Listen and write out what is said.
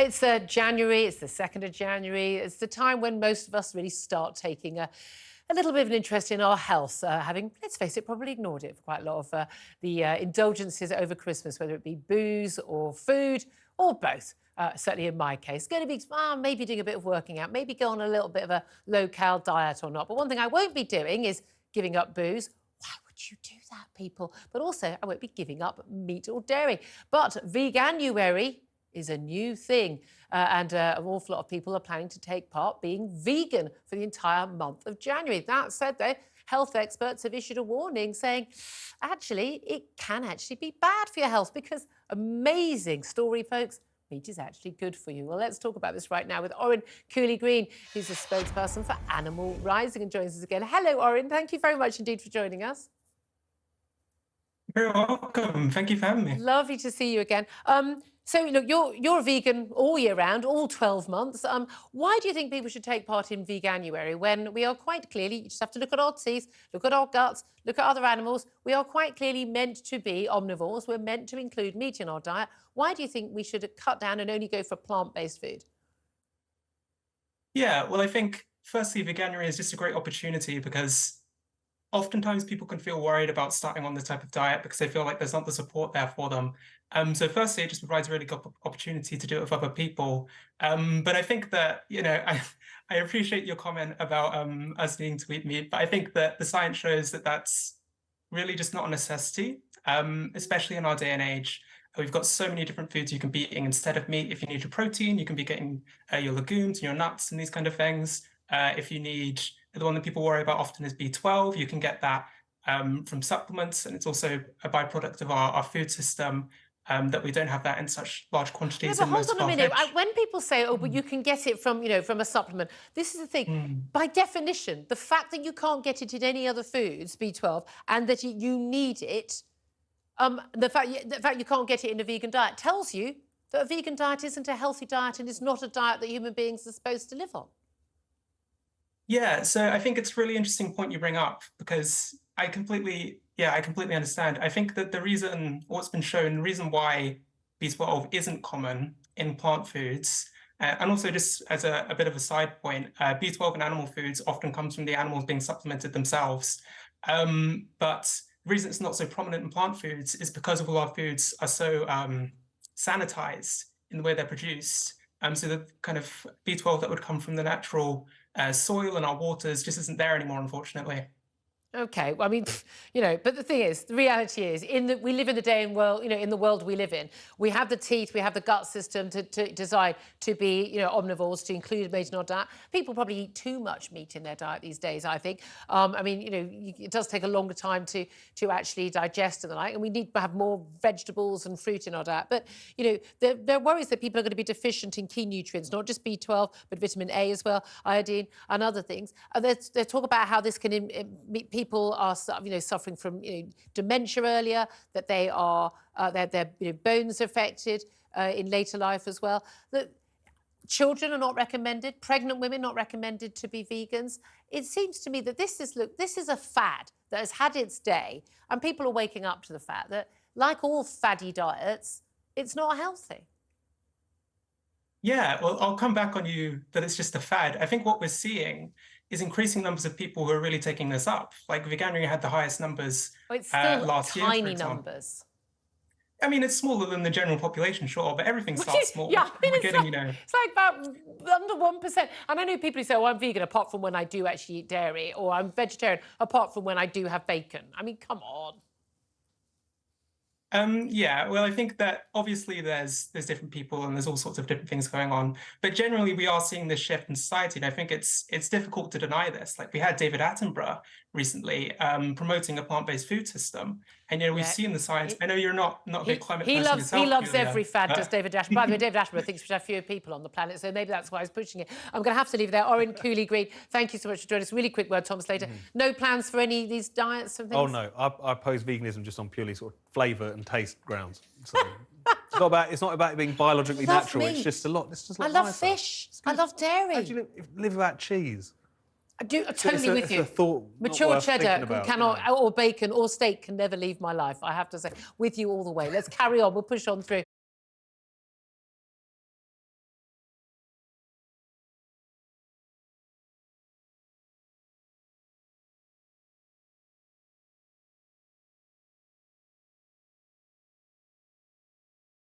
It's January, it's the 2nd of January. It's the time when most of us really start taking a little bit of an interest in our health, having, let's face it, probably ignored it for quite a lot of the indulgences over Christmas, whether it be booze or food or both. Certainly in my case, going to be maybe doing a bit of working out, maybe go on a little bit of a low-cal diet or not. But one thing I won't be doing is giving up booze. Why would you do that, people? But also, I won't be giving up meat or dairy. But Veganuary is a new thing. And an awful lot of people are planning to take part being vegan for the entire month of January. That said, though, health experts have issued a warning saying, actually, it can actually be bad for your health because, amazing story, folks, meat is actually good for you. Well, let's talk about this right now with Orin Cooley-Greene, who's the spokesperson for Animal Rising and joins us again. Hello, Orin. Thank you very much indeed for joining us. You're welcome. Thank you for having me. Lovely to see you again. So, look, you're a vegan all year round, all 12 months. Why do you think people should take part in Veganuary when we are quite clearly, you just have to look at our teeth, look at our guts, look at other animals, we are quite clearly meant to be omnivores, we're meant to include meat in our diet. Why do you think we should cut down and only go for plant-based food? Yeah, well, I think firstly, Veganuary is just a great opportunity because oftentimes people can feel worried about starting on this type of diet because they feel like there's not the support there for them. So firstly, it just provides a really good opportunity to do it with other people. But I think that, I appreciate your comment about us needing to eat meat, but I think that the science shows that that's really just not a necessity, especially in our day and age. We've got so many different foods you can be eating instead of meat. If you need your protein, you can be getting your legumes and your nuts and these kind of things. If you need, the one that people worry about often is B12, you can get that from supplements, and it's also a byproduct of our food system that we don't have that in such large quantities. No, but hold on a minute. When people say, oh, but you can get it from, from a supplement, this is the thing. By definition, the fact that you can't get it in any other foods, B12, and that you need it, the fact you can't get it in a vegan diet tells you that a vegan diet isn't a healthy diet and is not a diet that human beings are supposed to live on. Yeah, so I think it's a really interesting point you bring up because I completely understand. I think that the reason, what's been shown, the reason why B12 isn't common in plant foods, and also just as a bit of a side point, B12 in animal foods often comes from the animals being supplemented themselves. But the reason it's not so prominent in plant foods is because all our foods are so sanitized in the way they're produced. So the kind of B12 that would come from the natural soil and our waters just isn't there anymore, unfortunately. Okay, well, I mean, but the thing is, the reality is, we live in the day and world, in the world we live in, we have the teeth, we have the gut system to decide to be, omnivores, to include meat in our diet. People probably eat too much meat in their diet these days, I think. I mean, it does take a longer time to actually digest and the like, and we need to have more vegetables and fruit in our diet. But, there are worries that people are going to be deficient in key nutrients, not just B12, but vitamin A as well, iodine and other things. And they talk about how this can people are, suffering from dementia earlier, that they are their bones affected in later life as well. That children are not recommended, pregnant women not recommended to be vegans. It seems to me that this is a fad that has had its day, and people are waking up to the fact that, like all faddy diets, it's not healthy. Yeah, well, I'll come back on you that it's just a fad. I think what we're seeing is increasing numbers of people who are really taking this up. Like Veganuary had the highest numbers last year, for example. Tiny numbers. I mean, it's smaller than the general population, sure, but everything starts small. Yeah, I mean, we're getting, it's like about under 1%. And I know people who say, oh, I'm vegan apart from when I do actually eat dairy, or I'm vegetarian apart from when I do have bacon. I mean, come on. Yeah, well, I think that obviously there's different people and there's all sorts of different things going on, but generally we are seeing this shift in society, and I think it's difficult to deny this. Like we had David Attenborough recently promoting a plant-based food system, and we've seen the science. I know you're not a big climate person yourself. He loves every fad, does David Attenborough. By the way, David Attenborough thinks we should have fewer people on the planet, so maybe that's why he's pushing it. I'm going to have to leave there. Orin Cooley-Greene, thank you so much for joining us. Really quick word, Tom Slater. No plans for any of these diets and things? Oh no, I oppose veganism just on purely sort of flavour and taste grounds. So it's not about it being biologically natural. Meat. It's just a lot. It's just like I love fish. I love dairy. How do you live without cheese? I do totally with you. It's a thought Mature cheddar cannot, or bacon or steak can never leave my life. I have to say, with you all the way. Let's carry on. We'll push on through.